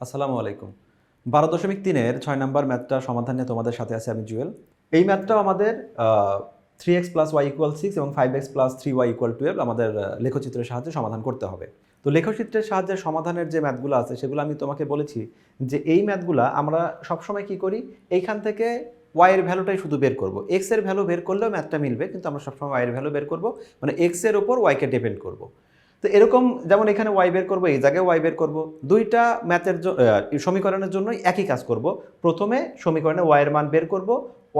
আসসালামু আলাইকুম। 12.3-এর 6 নম্বর ম্যাথটা সমাধান নিয়ে তোমাদের সাথে আছি আমি জুয়েল। এই ম্যাথটাও আমাদের 3x + y = 6 এবং 5x + 3y = 12 আমাদের লেখচিত্রের সাহায্যে সমাধান করতে হবে। তো লেখচিত্রের সাহায্যে সমাধানের যে ম্যাথগুলো আছে সেগুলো আমি তোমাকে বলেছি যে এই ম্যাথগুলা আমরা সবসময় কি করি, এইখান থেকে y এর ভ্যালুটাই শুধু বের করব। x এর ভ্যালু বের করলেও ম্যাথটা মিলবে, কিন্তু আমরা সবসময় y এর ভ্যালু বের করব, মানে x এর উপর y কে ডিপেন্ড করব। তো এরকম যেমন এখানে y বের করব, এই জায়গায় y বের করব। দুইটা ম্যাথের সমীকরণের জন্যই একই কাজ করব। প্রথমে সমীকরণে y এর মান বের করব,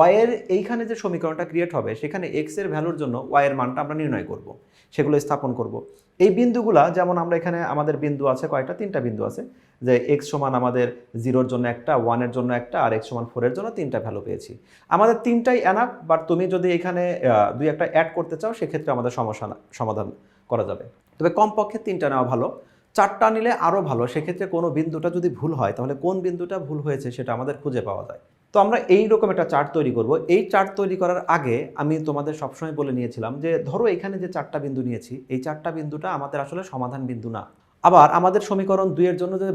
y এর এইখানে যে সমীকরণটা ক্রিয়েট হবে সেখানে x এর ভ্যালুর জন্য y এর মানটা আমরা নির্ণয় করব, সেগুলো স্থাপন করব। এই বিন্দুগুলা যেমন আমরা এখানে আমাদের বিন্দু আছে কয়টা, তিনটা বিন্দু আছে, যে x সমান আমাদের 0-এর জন্য একটা, 1-এর জন্য একটা, আর x সমান 4-এর জন্য তিনটা ভ্যালু পেয়েছি। আমাদের তিনটাই এনাফ, বাট তুমি যদি এখানে দুই একটা অ্যাড করতে চাও সেক্ষেত্রে আমাদের সমাধান করা যাবে। তবে কমপক্ষে তিনটা নেওয়া ভালো, চারটা নিলে আরও ভালো। সেক্ষেত্রে কোনো বিন্দুটা যদি ভুল হয় তাহলে কোন বিন্দুটা ভুল হয়েছে সেটা আমাদের খুঁজে পাওয়া যায়। তো আমরা এইরকম একটা চার্ট তৈরি করব। এই চার্ট তৈরি করার আগে আমি তোমাদের সবসময় বলে নিয়েছিলাম যে ধরো এখানে যে চারটা বিন্দু নিয়েছি, এই চারটা বিন্দুটা আমাদের আসলে সমাধান বিন্দু না। আবার আমাদের সমীকরণ 2-এর জন্য যে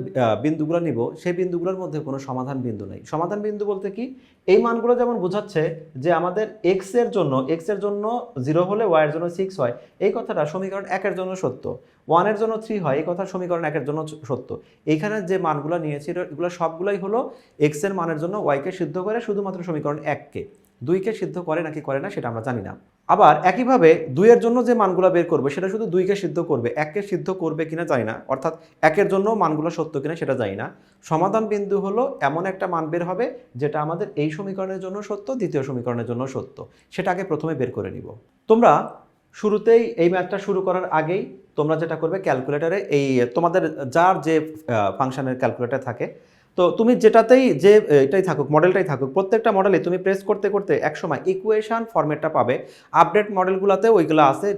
বিন্দুগুলো নিব সেই বিন্দুগুলোর মধ্যে কোনো সমাধান বিন্দু নেই। সমাধান বিন্দু বলতে কি, এই মানগুলো যেমন বোঝাচ্ছে যে আমাদের x এর জন্য 0 হলে y এর জন্য 6 হয়, এই কথাটা সমীকরণ 1-এর জন্য সত্য। 1-এর জন্য 3 হয়, এই কথা সমীকরণ 1-এর জন্য সত্য। এইখানে যে মানগুলো নিয়েছি এগুলো সবগুলোই হলো x এর মানের জন্য y কে সিদ্ধ করে শুধুমাত্র সমীকরণ 1-কে। 2-কে সিদ্ধ করে নাকি করে না সেটা আমরা জানি না। আবার একইভাবে 2-এর জন্য যে মানগুলো বের করবে সেটা শুধু 2-কে সিদ্ধ করবে, 1-কে সিদ্ধ করবে কিনা জানি না, অর্থাৎ 1-এর জন্য মানগুলো সত্য কিনা সেটা জানি না। সমাধান বিন্দু হলো এমন একটা মান বের হবে যেটা আমাদের এই সমীকরণের জন্য সত্য, দ্বিতীয় সমীকরণের জন্য সত্য, সেটাকে প্রথমে বের করে নিব। তোমরা শুরুতেই এই ম্যাথটা শুরু করার আগেই তোমরা যেটা করবে, ক্যালকুলেটরে এই তোমাদের যার যে ফাংশনের ক্যালকুলেটর থাকে, তো তুমি যেটাতেই যে এটাই থাকুক, মডেলটাই থাকুক, প্রত্যেকটা মডেলে তুমি প্রেস করতে করতে একসময় ইকুয়েশন ফরম্যাটটা পাবে। আপডেট মডেলগুলোতে ওইগুলো আছে,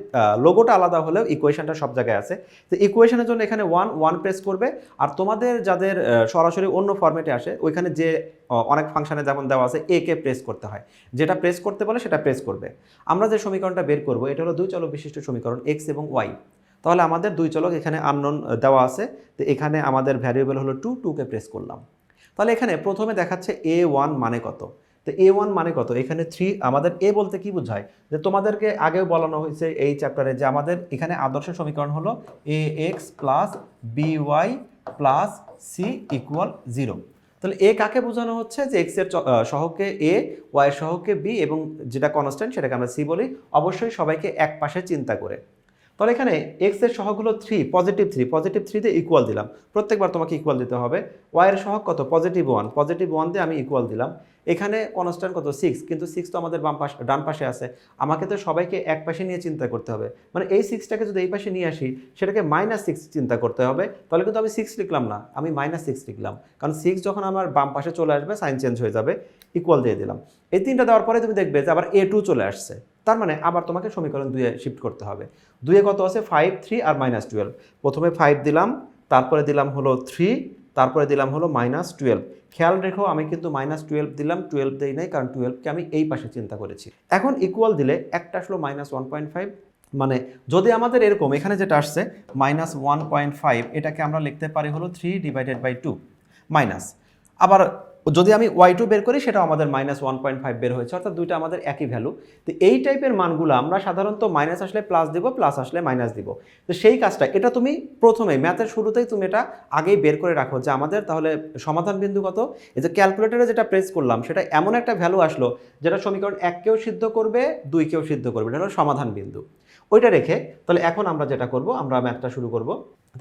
লোগোটা আলাদা হলেও ইকুয়েশনটা সব জায়গায় আছে। তো ইকুয়েশনের জন্য এখানে 1 প্রেস করবে, আর তোমাদের যাদের সরাসরি অন্য ফরম্যাটে আসে ওইখানে যে অনেক ফাংশনে যেমন দেওয়া আছে কে প্রেস করতে হয়, যেটা প্রেস করতে বলে সেটা প্রেস করবে। আমরা যে সমীকরণটা বের করব এটা হলো দুই চলক বিশিষ্ট সমীকরণ এক্স এবং ওয়াই। তাহলে আমাদের দুই চলক এখানে আননোন দেওয়া আছে, তো এখানে আমাদের ভ্যারিয়েবল হলো 2কে প্রেস করলাম। তাহলে এখানে প্রথমে দেখাচ্ছে a1 মানে কত। তো a1 মানে কত, এখানে 3। আমাদের a বলতে কি বোঝায়, যে তোমাদেরকে আগেও বলানো হয়েছে এই চ্যাপ্টারে যে আমাদের এখানে আদর্শ সমীকরণ হলো ax + by + c = 0। তাহলে এ কাকে বোঝানো হচ্ছে, যে এক্স এর সহগকে এ, ওয়াই এর সহগকে বি, এবং যেটা কনস্ট্যান্ট সেটাকে আমরা সি বলি, অবশ্যই সবাইকে এক পাশে চিন্তা করে। তাহলে এখানে এক্স এর সহগ হলো 3, পজিটিভ 3 দিয়ে ইকুয়াল দিলাম, প্রত্যেকবার তোমাকে ইকুয়াল দিতে হবে। ওয়াই এর সহগ কত, +1 দিয়ে আমি ইকুয়াল দিলাম। এখানে কনস্ট্যান্ট কত, 6, কিন্তু 6 তো আমাদের ডান পাশে আছে, আমাকে তো সবাইকে এক পাশে নিয়ে চিন্তা করতে হবে। মানে এই 6টাকে যদি এই পাশে নিয়ে আসি সেটাকে -6 চিন্তা করতে হবে, তাহলে কিন্তু আমি 6 লিখলাম না, আমি -6 লিখলাম, কারণ 6 যখন আমার বাম পাশে চলে আসবে সাইন চেঞ্জ হয়ে যাবে। ইকুয়াল দিয়ে দিলাম। এই তিনটা দেওয়ার পরে তুমি দেখবে যে আবার a2 চলে আসছে, তার মানে আবার তোমাকে সমীকরণ 2-এ শিফট করতে হবে। 2-এ কত আছে, 5, 3 আর -12। প্রথমে 5 দিলাম, তারপরে দিলাম হলো 3, তারপরে দিলাম হলো -12। খেয়াল রেখো আমি কিন্তু -12 দিলাম, 12 দেই নাই, কারণ 12কে আমি এই পাশে চিন্তা করেছি। এখন ইকুয়াল দিলে একটা আসলো -1.5, মানে যদি আমাদের এরকম এখানে যেটা আসছে -1.5, এটাকে আমরা লিখতে পারি হলো 3/2 মাইনাস। আবার যদি আমি y2 বের করি সেটাও আমাদের -1.5 বের হয়েছে, অর্থাৎ দুইটা আমাদের একই ভ্যালু। তো এই টাইপের মানগুলো আমরা সাধারণত মাইনাস আসলে প্লাস দিব, প্লাস আসলে মাইনাস দিব। তো সেই কাজটা এটা তুমি প্রথমে ম্যাথের শুরুতেই তুমি এটা আগেই বের করে রাখো যে আমাদের তাহলে সমাধান বিন্দু কত। এই যে ক্যালকুলেটরে যেটা প্রেস করলাম সেটা এমন একটা ভ্যালু আসলো যেটা সমীকরণ 1-কেও সিদ্ধ করবে, 2-কেও সিদ্ধ করবে, এটা হলো সমাধান বিন্দু। ওইটা রেখে তাহলে এখন আমরা যেটা করব, আমরা ম্যাথটা শুরু করব।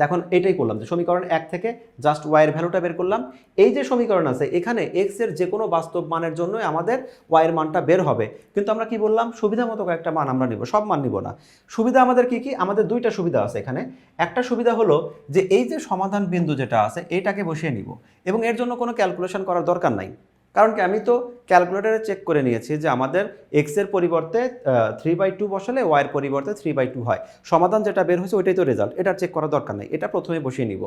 এখন এটাই করলাম যে সমীকরণ 1 থেকে জাস্ট y এর ভ্যালুটা বের করলাম। এই যে সমীকরণ আছে এখানে x এর যে কোনো বাস্তব মানের জন্য আমাদের y এর মানটা বের হবে, কিন্তু আমরা কি বললাম, সুবিধা মতো কয়েকটা মান আমরা নিব, সব মান নিব না। সুবিধা আমাদের কি কি, আমাদের দুইটা সুবিধা আছে এখানে। একটা সুবিধা হলো যে এই যে সমাধান বিন্দু যেটা আছে এইটাকে বসিয়ে নিব, এবং এর জন্য কোনো ক্যালকুলেশন করার দরকার নাই, কারণ কি আমি তো ক্যালকুলেটরে চেক করে নিয়েছি যে আমাদের x এর পরিবর্তে 3/2 বসালে y এর পরিবর্তে 3/2 হয়। সমাধান যেটা বের হয়েছে ওইটাই তো রেজাল্ট, এটা চেক করার দরকার নেই, এটা প্রথমে বসিয়ে নিব।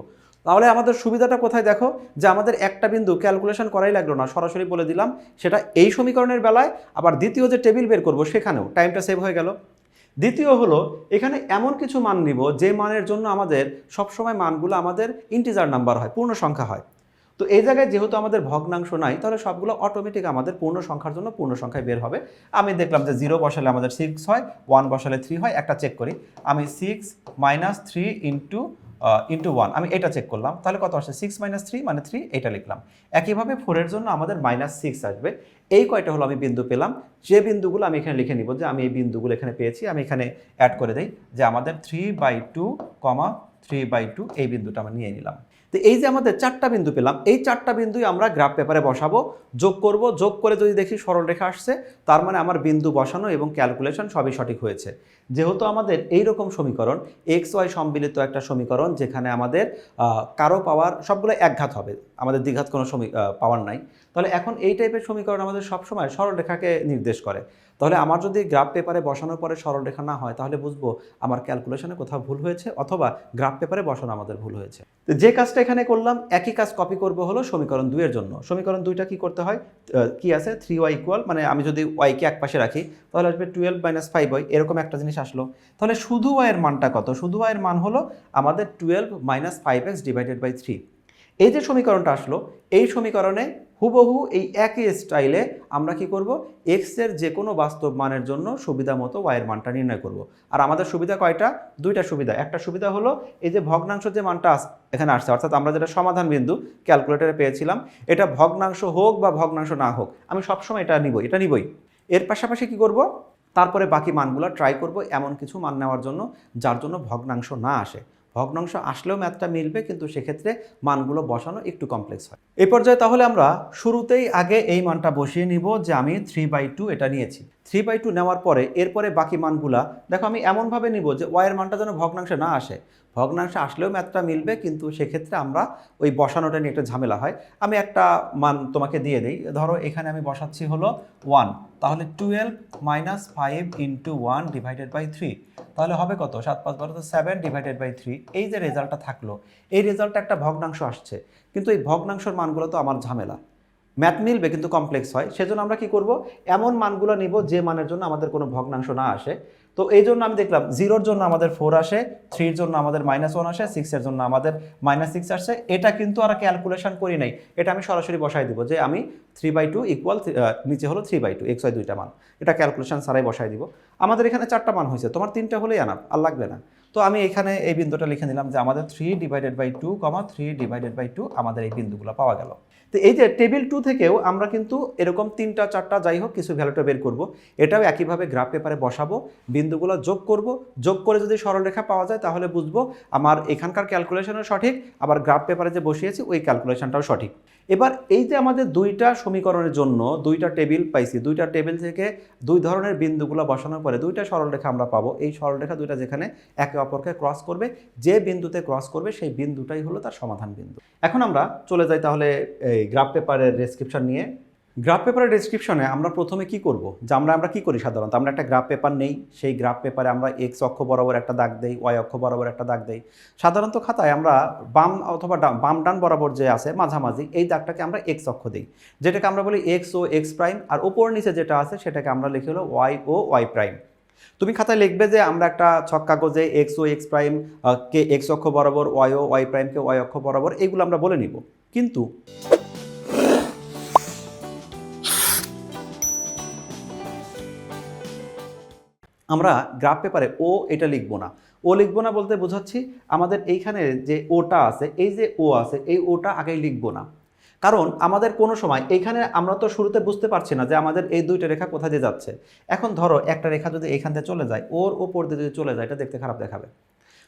তাহলে আমাদের সুবিধাটা কোথায় দেখো, যে আমাদের একটা বিন্দু ক্যালকুলেশন করাই লাগলো না, সরাসরি বলে দিলাম, সেটা এই সমীকরণের বেলায়, আবার দ্বিতীয় যে টেবিল বের করব সেখানেও টাইমটা সেভ হয়ে গেল। দ্বিতীয় হলো এখানে এমন কিছু মান নিব যে মানের জন্য আমাদের সবসময় মানগুলো আমাদের ইন্টিজার নাম্বার হয়, পূর্ণ সংখ্যা হয়। তো এই জায়গায় যেহেতু আমাদের ভগ্নাংশ নাই, তাহলে সবগুলো অটোমেটিক আমাদের পূর্ণ সংখ্যার জন্য পূর্ণ সংখ্যায় বের হবে। আমি দেখলাম যে 0 বসালে আমাদের 6 হয়, 1 বসালে 3 হয়। একটা চেক করি, আমি 6 - 3 ইন্টু 1, আমি এটা চেক করলাম, তাহলে কত আসছে? 6 - 3 মানে 3, এটা লিখলাম। একইভাবে 4 এর জন্য আমাদের -6 আসবে। এই কয়টা হলো আমি বিন্দু পেলাম, যে বিন্দুগুলো আমি এখানে লিখে নিব যে আমি এই বিন্দুগুলো এখানে পেয়েছি। আমি এখানে অ্যাড করে দেই যে আমাদের 3/2, 3/2 এই বিন্দুটা আমরা নিয়ে নিলাম। তো এই যে আমাদের 4টা বিন্দু পেলাম, এই 4টা বিন্দুই আমরা গ্রাফ পেপারে বসাবো, যোগ করব। যোগ করে যদি দেখি সরলরেখা আসছে, তার মানে আমার বিন্দু বসানো এবং ক্যালকুলেশন সবই সঠিক হয়েছে। যেহেতু আমাদের এই রকম সমীকরণ এক্স ওয়াই সম্মিলিত একটা সমীকরণ, যেখানে আমাদের কারো পাওয়ার সবগুলো একঘাত হবে, আমাদের দ্বিঘাত কোনো পাওয়ার নাই, তাহলে এখন এই টাইপের সমীকরণ আমাদের সবসময় সরলরেখাকে নির্দেশ করে। তাহলে আমার যদি গ্রাফ পেপারে বসানোর পরে সরলরেখা না হয়, তাহলে বুঝবো আমার ক্যালকুলেশনে কোথাও ভুল হয়েছে, অথবা গ্রাফ পেপারে বসানো আমাদের ভুল হয়েছে। তো যে কাজটা এখানে করলাম, একই কাজ কপি করব হলো সমীকরণ 2 এর জন্য। সমীকরণ 2টা কি করতে হয়? কি আছে? 3y ইকুয়াল, মানে আমি যদি y কে এক পাশে রাখি, তাহলে আসবে 12 - 5y, এরকম একটা জিনিস আসলো। তাহলে শুধু y এর মানটা কত? শুধু y এর মান হলো আমাদের 12 - 5x ডিভাইডেড বাই 3। এই যে সমীকরণটা আসলো, এই সমীকরণে হুবহু এই একই স্টাইলে আমরা কি করব? এক্স এর যে কোনো বাস্তব মানের জন্য সুবিধা মতো y এর মানটা নির্ণয় করব। আর আমাদের সুবিধা কয়টা? দুইটা সুবিধা। একটা সুবিধা হলো এই যে ভগ্নাংশ যে মানটা এখানে আসছে, অর্থাৎ আমরা যেটা সমাধান বিন্দু ক্যালকুলেটরে পেয়েছিলাম, এটা ভগ্নাংশ হোক বা ভগ্নাংশ না হোক, আমি সবসময় এটা নিবই। এর পাশাপাশি কি করব? তারপরে বাকি মানগুলো ট্রাই করব এমন কিছু মান নেওয়ার জন্য যার জন্য ভগ্নাংশ না আসে। ভগ্নাংশ আসলেও ম্যাথটা মিলবে, কিন্তু সেক্ষেত্রে মানগুলো বসানো একটু কমপ্লেক্স হয়। এই পর্যায়ে তাহলে আমরা শুরুতেই আগে এই মানটা বসিয়ে নিব যে আমি 3/2 এটা নিয়েছি। 3/2 নেওয়ার পরে এরপরে বাকি মানগুলা দেখো আমি এমনভাবে নিব যে y এর মানটা যেন ভগ্নাংশে না আসে। ভগ্নাংশে আসলেও ম্যাথটা মিলবে, কিন্তু সেক্ষেত্রে আমরা ওই বসানোটা নিয়ে একটা ঝামেলা হয়। আমি একটা মান তোমাকে দিয়ে দিই, ধরো এখানে আমি বসাচ্ছি হলো 1, তাহলে 12 - 5 ইন্টু 1 ডিভাইডেড বাই 3, তাহলে হবে কত? 7 5 12 7 ডিভাইডেড বাই 3। এই যে রেজাল্টটা থাকলো, এই রেজাল্টটা একটা ভগ্নাংশ আসছে, কিন্তু এই ভগ্নাংশের মানগুলো তো আমার ঝামেলা। ম্যাথ মিলবে কিন্তু কমপ্লেক্স হয়, সেজন্য আমরা কি করব? এমন মানগুলো নিব যে মানের জন্য আমাদের কোনো ভগ্নাংশ না আসে। তো এই জন্য আমি দেখলাম 0-র জন্য আমাদের 4 আসে, 3-র জন্য আমাদের -1 আসে, 6-এর জন্য আমাদের -6 আসছে। এটা কিন্তু আর ক্যালকুলেশন করি নাই, এটা আমি সরাসরি বসাই দিব যে আমি 3/2 ইকুয়াল নিচে হলো 3/2, x y দুইটা মান, এটা ক্যালকুলেশন ছাড়াই বসাই দিব। আমাদের এখানে 4টা মান হয়েছে, তোমার 3টা হলেই আনাপ, আর লাগবে না। তো আমি এখানে এই বিন্দুটা লিখে নিলাম যে আমাদের 3/2, 3/2 আমাদের এই বিন্দুগুলো পাওয়া গেল। তো এই যে টেবিল 2 থেকেও আমরা কিন্তু এরকম 3টা 4টা যাই হোক কিছু ভ্যালুটা বের করব। এটাও একইভাবে গ্রাফ পেপারে বসাবো, বিন্দুগুলো যোগ করব। যোগ করে যদি সরলরেখা পাওয়া যায়, তাহলে বুঝবো আমার এখানকার ক্যালকুলেশনও সঠিক, আবার গ্রাফ পেপারে যে বসিয়েছি ওই ক্যালকুলেশনটাও সঠিক। এবার এই যে আমাদের দুইটা সমীকরণের জন্য দুইটা টেবিল পাইছি, দুইটা টেবিল থেকে দুই ধরনের বিন্দুগুলো বসানোর পরে দুইটা সরলরেখা আমরা পাবো। এই সরলরেখা দুইটা যেখানে একে অপরকে ক্রস করবে, যে বিন্দুতে ক্রস করবে সেই বিন্দুটাই হলো তার সমাধান বিন্দু। এখন আমরা চলে যাই তাহলে এই গ্রাফ পেপারের ডেসক্রিপশন নিয়ে। গ্রাফ পেপারের ডেসক্রিপশনে আমরা প্রথমে কি করব? যে আমরা কি করি সাধারণত, আমরা একটা গ্রাফ পেপার নেই, সেই গ্রাফ পেপারে আমরা এক্স অক্ষ বরাবর একটা দাগ দেই, ওয়াই অক্ষ বরাবর একটা দাগ দেই। সাধারণত খাতায় আমরা বাম অথবা বাম ডান বরাবর যে আছে মাঝামাঝি, এই দাগটাকে আমরা এক্স অক্ষ দিই, যেটাকে আমরা বলি এক্স ও এক্স প্রাইম, আর ওপর নিচে যেটা আছে সেটাকে আমরা লিখি হলো ওয়াই ও ওয়াই প্রাইম। তুমি খাতায় লিখবে যে আমরা একটা ছক কাগজে এক্স ও এক্স প্রাইম কে এক্স অক্ষ বরাবর, ওয়াই ও ওয়াই প্রাইমকে ওয়াই অক্ষ বরাবর, এগুলো আমরা বলে নিব। কিন্তু আমরা গ্রাফ পেপারে ও এটা লিখবো না। ও লিখবো না বলতে বোঝাচ্ছি আমাদের এইখানে যে ওটা আছে, এই যে ও আছে, এই ওটা আগেই লিখবো না। কারণ আমাদের কোনো সময় এইখানে আমরা তো শুরুতে বুঝতে পারছি না যে আমাদের এই দুইটা রেখা কোথা দিয়ে যাচ্ছে। এখন ধরো একটা রেখা যদি এইখান থেকে চলে যায়, ওর ওপর দিয়ে যদি চলে যায়, এটা দেখতে খারাপ দেখাবে।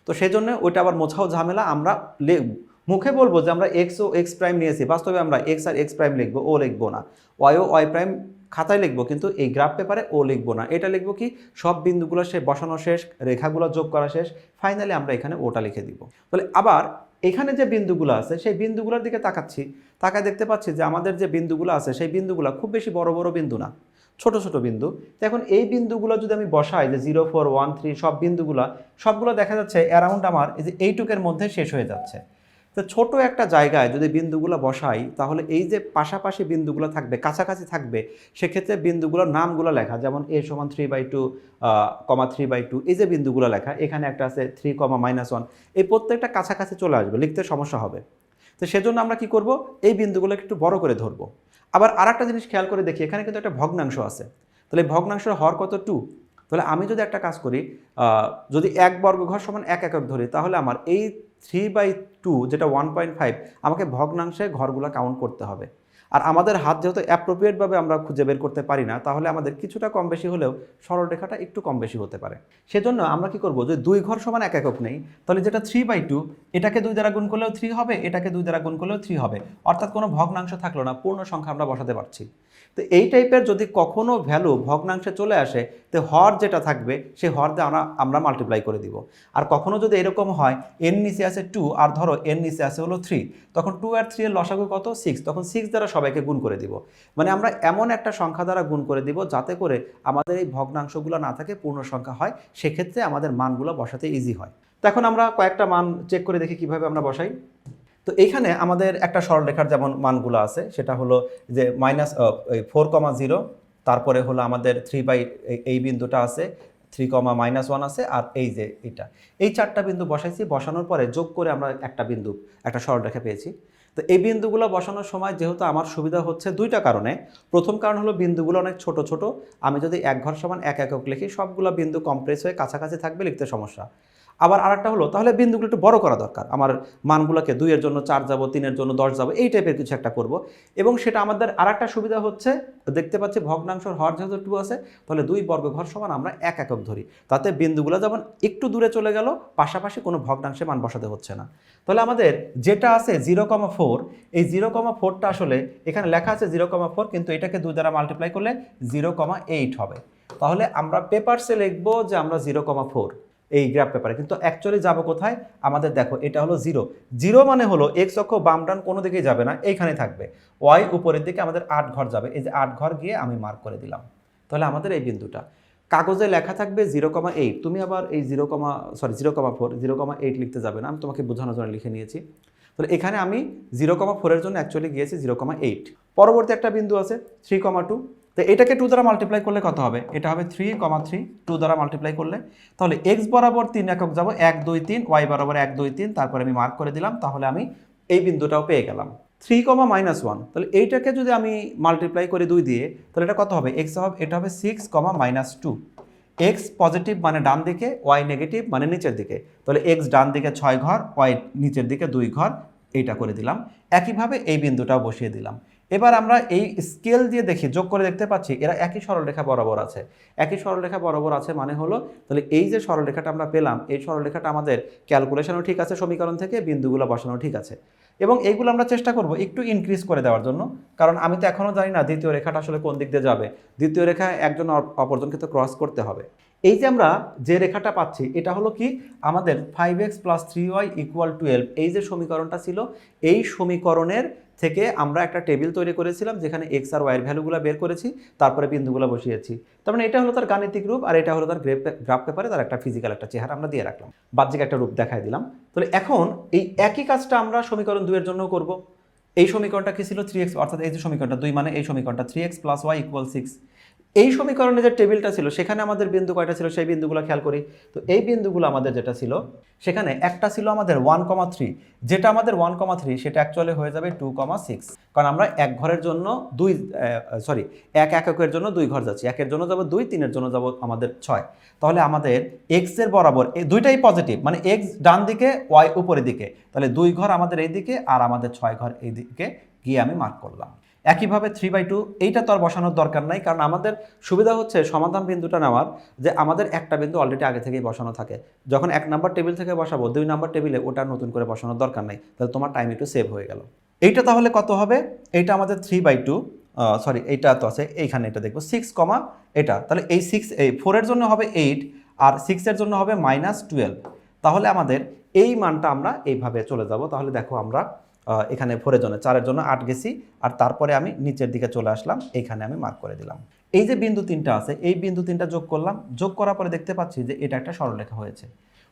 তো সেই জন্য ওইটা আবার মোছাও ঝামেলা। আমরা মুখে বলবো যে আমরা এক্স ও এক্স প্রাইম নিয়েছি, বাস্তবে আমরা এক্স আর এক্স প্রাইম লিখবো, ও লিখবো না। ওয়াই ও ওয়াই প্রাইম খাতায় লিখবো, কিন্তু এই গ্রাফ পেপারে ও লিখবো না। এটা লিখবো কি, সব বিন্দুগুলো সে বসানো শেষ, রেখাগুলো যোগ করা শেষ, ফাইনালি আমরা এখানে ওটা লিখে দিব। তাহলে আবার এখানে যে বিন্দুগুলো আছে সেই বিন্দুগুলোর দিকে তাকাচ্ছি, তাকায় দেখতে পাচ্ছি যে আমাদের যে বিন্দুগুলো আছে সেই বিন্দুগুলো খুব বেশি বড় বড় বিন্দু না, ছোট ছোট বিন্দু। তো এখন এই বিন্দুগুলো যদি আমি বসাই যে 0 4 1 3, সবগুলো দেখা যাচ্ছে অ্যারাউন্ড আমার এই যে এইটুকের মধ্যে শেষ হয়ে যাচ্ছে। তো ছোট একটা জায়গায় যদি বিন্দুগুলো বসাই, তাহলে এই যে পাশাপাশি বিন্দুগুলো থাকবে, কাছাকাছি থাকবে, সেক্ষেত্রে বিন্দুগুলোর নামগুলো লেখা, যেমন a = 3/2, 3/2, এই যে বিন্দুগুলো লেখা, এখানে একটা আছে 3, -1, এই প্রত্যেকটা কাছাকাছি চলে আসবে, লিখতে সমস্যা হবে। তো সেজন্য আমরা কি করব, এই বিন্দুগুলোকে একটু বড় করে ধরবো। আবার আরেকটা জিনিস খেয়াল করে দেখি, এখানে কিন্তু একটা ভগ্নাংশ আছে, তাহলে এই ভগ্নাংশের হর কত 2। তাহলে আমি যদি একটা কাজ করি, যদি 1 বর্গঘর সমান 1 একক ধরি, তাহলে আমার এই 3/2 যেটা 1.5 আমাকে ভগ্নাংশে ঘরগুলো কাউন্ট করতে হবে। আর আমাদের হাত যেহেতু অ্যাপ্রোপ্রিয়েটভাবে আমরা খুঁজে বের করতে পারি না, তাহলে আমাদের কিছুটা কম বেশি হলেও সরলরেখাটা একটু কম বেশি হতে পারে। সেজন্য আমরা কি করব, যদি 2 ঘর সমান 1 একক নেই, তাহলে যেটা 3/2 এটাকে 2 দ্বারা গুণ করলেও 3 হবে, এটাকে 2 দ্বারা গুণ করলেও 3 হবে, অর্থাৎ কোনো ভগ্নাংশ থাকলো না, পূর্ণ সংখ্যা আমরা বসাতে পারছি। তো এই টাইপের যদি কখনো ভ্যালু ভগ্নাংশে চলে আসে, তো হর যেটা থাকবে সেই হর দিয়ে আমরা মাল্টিপ্লাই করে দিব। আর কখনো যদি এরকম হয় এর নিচে আছে 2 আর ধরো এর নিচে আছে হলো 3, তখন 2 আর 3 এর লসাগু কত 6, তখন 6 দ্বারা সবাইকে গুণ করে দিব। মানে আমরা এমন একটা সংখ্যা দ্বারা গুণ করে দিব যাতে করে আমাদের এই ভগ্নাংশগুলো না থাকে, পূর্ণ সংখ্যা হয়, সেক্ষেত্রে আমাদের মানগুলো বসাতে ইজি হয়। তো এখন আমরা কয়েকটা মান চেক করে দেখি কিভাবে আমরা বসাই। তো এইখানে আমাদের একটা সরলরেখার যেমন মানগুলো আছে, সেটা হলো যে -4,0, তারপরে হলো আমাদের 3 এই বিন্দুটা আছে, 3,-1 আছে, আর এই যে এই 4টা বিন্দু বসাইছি। বসানোর পরে যোগ করে আমরা একটা সরলরেখা পেয়েছি। তো এই বিন্দুগুলো বসানোর সময় যেহেতু আমার সুবিধা হচ্ছে 2টা কারণে। প্রথম কারণ হলো বিন্দুগুলো অনেক ছোট ছোট, আমি যদি 1 ঘর সমান 1 একক লিখি, সবগুলো বিন্দু কমপ্রেস হয়ে কাছাকাছি থাকবে, লিখতে সমস্যা। আবার আরেকটা হলো, তাহলে বিন্দুগুলো একটু বড় করা দরকার, আমার মানগুলোকে 2 এর জন্য 4 যাব, 3 এর জন্য 10 যাব, এই টাইপের কিছু একটা করব। এবং সেটা আমাদের আরেকটা সুবিধা হচ্ছে, দেখতে পাচ্ছি ভগ্নাংশের হর যেহেতু 2 আছে, তাহলে 2 বর্গঘর সমান আমরা 1 একক ধরি, তাতে বিন্দুগুলো যেমন একটু দূরে চলে গেল, পাশাপাশি কোনো ভগ্নাংশে মান বসাতে হচ্ছে না। তাহলে আমাদের যেটা আছে 0,4, এই 0,4টা আসলে এখানে লেখা আছে 0,4, কিন্তু এটাকে 2 দ্বারা মাল্টিপ্লাই করলে 0,8 হবে। তাহলে আমরা পেপারসে লিখবো যে আমরা 0,4 এই গ্রাফ পেপারে, কিন্তু অ্যাকচুয়ালি যাবো কোথায়, আমাদের দেখো এটা হলো 0 মানে হলো এক্স অক্ষ বাম ডান কোনো দিকেই যাবে না, এইখানে থাকবে। ওয়াই উপরের দিকে আমাদের 8 ঘর যাবে, এই যে 8 ঘর গিয়ে আমি মার্ক করে দিলাম। তাহলে আমাদের এই বিন্দুটা কাগজে লেখা থাকবে 0,8, তুমি আবার এই 0,4 0,8 লিখতে যাবে না, আমি তোমাকে বোঝানোর জন্য লিখে নিয়েছি। তাহলে এখানে আমি 0,4 এর জন্য অ্যাকচুয়ালি গিয়েছি 0,8। পরবর্তী একটা বিন্দু আছে 3,2, তো এটাকে 2 দ্বারা মাল্টিপ্লাই করলে কত হবে, এটা হবে 3,3, 2 দ্বারা মাল্টিপ্লাই করলে। তাহলে x বরাবর 3 একক যাব, 1 2 3, y বরাবর 1 2 3, তারপরে আমি মার্ক করে দিলাম। তাহলে আমি এই বিন্দুটাও পেয়ে গেলাম 3,-1। তাহলে এইটাকে যদি আমি মাল্টিপ্লাই করি 2 দিয়ে, তাহলে এটা কত হবে, এটা হবে 6,-2। x পজিটিভ মানে ডান দিকে, y নেগেটিভ মানে নিচের দিকে, তাহলে x ডান দিকে 6 ঘর, y নিচের দিকে 2 ঘর, এইটা করে দিলাম। একইভাবে এই বিন্দুটাও বসিয়ে দিলাম। এবার আমরা এই স্কেল দিয়ে দেখি, যোগ করে দেখতে পাচ্ছি এরা একই সরলরেখা বরাবর আছে। একই সরলরেখা বরাবর আছে মানে হলো, তাহলে এই যে সরলরেখাটা আমরা পেলাম, এই সরলরেখাটা আমাদের ক্যালকুলেশনও ঠিক আছে, সমীকরণ থেকে বিন্দুগুলো বসানো ঠিক আছে। এবং এইগুলো আমরা চেষ্টা করব একটু ইনক্রিজ করে দেওয়ার জন্য, কারণ আমি তো এখনও জানি না দ্বিতীয় রেখাটা আসলে কোন দিক দিয়ে যাবে। দ্বিতীয় রেখা একজন অপরজনকে তো ক্রস করতে হবে। এই যে আমরা যে রেখাটা পাচ্ছি, এটা হলো কি আমাদের 5x + 3y = 12, এই যে সমীকরণটা ছিল, এই সমীকরণের থেকে আমরা একটা টেবিল তৈরি করেছিলাম, যেখানে এক্স আর ওয়াইয়ের ভ্যালুগুলো বের করেছি, তারপরে বিন্দুগুলো বসিয়েছি। তার মানে এটা হলো তার গাণিতিক রূপ, আর এটা হলো তার গ্রাফ পেপারে তার একটা ফিজিক্যাল একটা চেহারা আমরা দিয়ে রাখলাম, বাহ্যিক একটা রূপ দেখাই দিলাম। তাহলে এখন এই একই কাজটা আমরা সমীকরণ 2 এর জন্য করব। এই সমীকরণটা কি ছিল 3x, অর্থাৎ এই যে সমীকরণটা 2 মানে এই সমীকরণটা 3x + y = 6। এই সমীকরণে যে টেবিলটা ছিল সেখানে আমাদের বিন্দু কয়টা ছিল, সেই বিন্দুগুলো খেয়াল করি। তো এই বিন্দুগুলো আমাদের যেটা ছিল, সেখানে একটা ছিল আমাদের 1,3, যেটা আমাদের 1,3 সেটা অ্যাকচুয়ালি হয়ে যাবে 2,6, কারণ আমরা এক ঘরের জন্য এক এককের জন্য 2 ঘর যাচ্ছি, একের জন্য যাব 2, 3 এর জন্য যাব আমাদের 6। তাহলে আমাদের x এর বরাবর এই দুইটাই পজিটিভ, মানে x ডান দিকে, y উপরের দিকে, তাহলে 2 ঘর আমাদের এই দিকে আর আমাদের 6 ঘর এই দিকে গিয়ে আমি মার্ক করলাম। একইভাবে 3/2, এইটা তো আর বসানোর দরকার নাই, কারণ আমাদের সুবিধা হচ্ছে সমাধান বিন্দুটা নেওয়ার, যে আমাদের একটা বিন্দু অলরেডি আগে থেকেই বসানো থাকে। যখন 1 নম্বর টেবিল থেকে বসাবো, 2 নম্বর টেবিলে ওটা নতুন করে বসানোর দরকার নাই, তাহলে তোমার টাইম একটু সেভ হয়ে গেল। এইটা তাহলে কত হবে, এইটা আমাদের 3/2, এইটা তো আছে এইখানে, এটা দেখবো 6, এটা তাহলে এই 4 এর জন্য হবে 8, আর 6 এর জন্য হবে -12। তাহলে আমাদের এই মানটা আমরা এইভাবে চলে যাব। তাহলে দেখো আমরা এখানে 4 এর জন্য, 4 এর জন্য 8 গেছি, আর তারপরে আমি নিচের দিকে চলে আসলাম, এইখানে আমি মার্ক করে দিলাম। এই যে বিন্দু 3টা আছে, এই বিন্দু 3টা যোগ করলাম, যোগ করার পরে দেখতে পাচ্ছি যে এটা একটা সরলরেখা হয়েছে।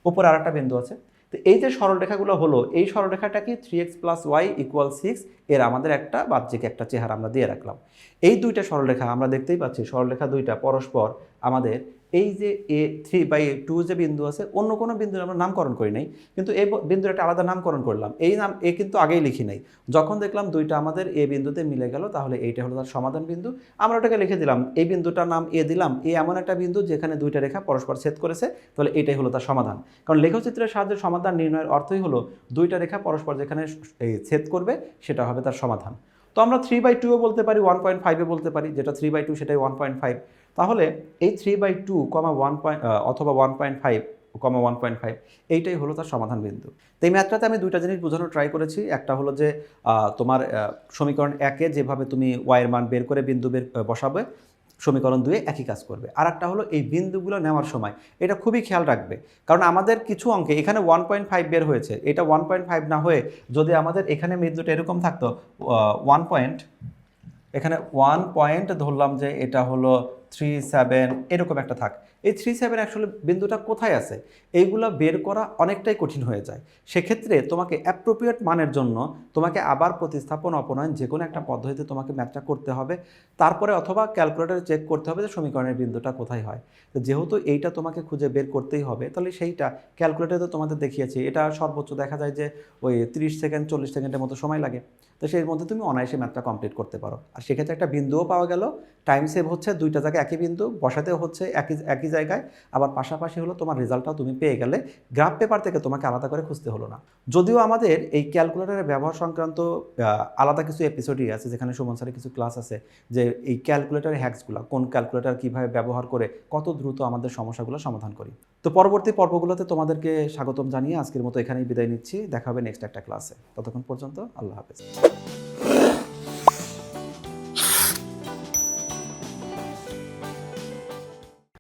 উপরে আরেকটা বিন্দু আছে। তো এই যে সরলরেখাগুলো হলো, এই সরলরেখাটা কি 3x + y = 6, এর আমাদের একটা বাহ্যিক একটা চেহারা আমরা দিয়ে রাখলাম। এই দুইটা সরলরেখা আমরা দেখতেই পাচ্ছি, সরলরেখা দুইটা পরস্পর আমাদের এই যে a3/2 যে বিন্দু আছে অন্য কোনো বিন্দুর আমরা নামকরণ করি নাই, কিন্তু এই বিন্দুর একটা আলাদা নামকরণ করলাম। এই নাম কিন্তু আগেই লিখি নাই। যখন দেখলাম দুইটা আমাদের এ বিন্দুতে মিলে গেল, তাহলে এইটা হলো তার সমাধান বিন্দু। আমরা ওটাকে লিখে দিলাম, এই বিন্দুটার নাম এ দিলাম। এ এমন একটা বিন্দু যেখানে দুইটা রেখা পরস্পর ছেদ করেছে, তাহলে এটাই হলো তার সমাধান। কারণ লেখচিত্রের সাহায্যে সমাধান নির্ণয়ের অর্থই হলো দুইটা রেখা পরস্পর যেখানে ছেদ করবে সেটা হবে তার সমাধান। তো আমরা 3/2 বলতে পারি, 1.5 বলতে পারি, যেটা 3/2 সেটাই 1.5। তাহলে এই 3/2, 1 অথবা 1.5, 1.5 এইটাই হলো তার সমাধান বিন্দু। তো এই ম্যাথটাতে আমি দুইটা জিনিস বোঝানোর ট্রাই করেছি। একটা হলো যে তোমার সমীকরণ 1-এ যেভাবে তুমি ওয়াইয়ের মান বের করে বিন্দু বসাবে, সমীকরণ 2-এ একই কাজ করবে। আর একটা হলো এই বিন্দুগুলো নেওয়ার সময় এটা খুবই খেয়াল রাখবে, কারণ আমাদের কিছু অঙ্কে এখানে 1.5 বের হয়েছে, এটা 1.5 না হয়ে যদি আমাদের এখানে বিন্দুটা এরকম থাকতো 1 পয়েন্ট, এখানে 1 পয়েন্ট ধরলাম যে এটা হলো 3.7 এরকম একটা থাক, এই 3.7 আসলে বিন্দুটা কোথায় আছে এইগুলো বের করা অনেকটাই কঠিন হয়ে যায়। সেক্ষেত্রে তোমাকে অ্যাপ্রোপ্রিয়েট মানের জন্য তোমাকে আবার প্রতিস্থাপন অপনয়ন যে কোনো একটা পদ্ধতিতে তোমাকে ম্যাথটা করতে হবে, তারপরে অথবা ক্যালকুলেটরে চেক করতে হবে যে সমীকরণের বিন্দুটা কোথায় হয়। তো যেহেতু এইটা তোমাকে খুঁজে বের করতেই হবে, তাহলে সেইটা ক্যালকুলেটরে তোমাদের দেখিয়েছি, এটা সর্বোচ্চ দেখা যায় যে ওই 30 সেকেন্ড 40 সেকেন্ডের মতো সময় লাগে। তো সেই মধ্যে তুমি অনায়াসে ম্যাথটা কমপ্লিট করতে পারো। আর সেক্ষেত্রে একটা বিন্দুও পাওয়া গেল, টাইম সেভ হচ্ছে, দুইটা জায়গায় একই বিন্দু বসাতেও হচ্ছে একই জায়গায়, আবার পাশাপাশি হলো তোমার রেজাল্টটাও তুমি পেয়ে গেলে, গ্রাফ পেপার থেকে তোমাকে আলাদা করে খুঁজতে হলো না। যদিও আমাদের এই ক্যালকুলেটরের ব্যবহার সংক্রান্ত আলাদা কিছু এপিসোডই আছে, যেখানে সুমন স্যারের কিছু ক্লাস আছে যে এই ক্যালকুলেটরের হ্যাকসগুলো, কোন ক্যালকুলেটর কীভাবে ব্যবহার করে কত দ্রুত আমাদের সমস্যাগুলো সমাধান করি। তো পরবর্তী পর্বগুলোতে তোমাদেরকে স্বাগতম জানিয়ে আজকের মতো এখানেই বিদায় নিচ্ছি। দেখা হবে নেক্সট একটা ক্লাসে। ততক্ষণ পর্যন্ত আল্লাহ হাফেজ।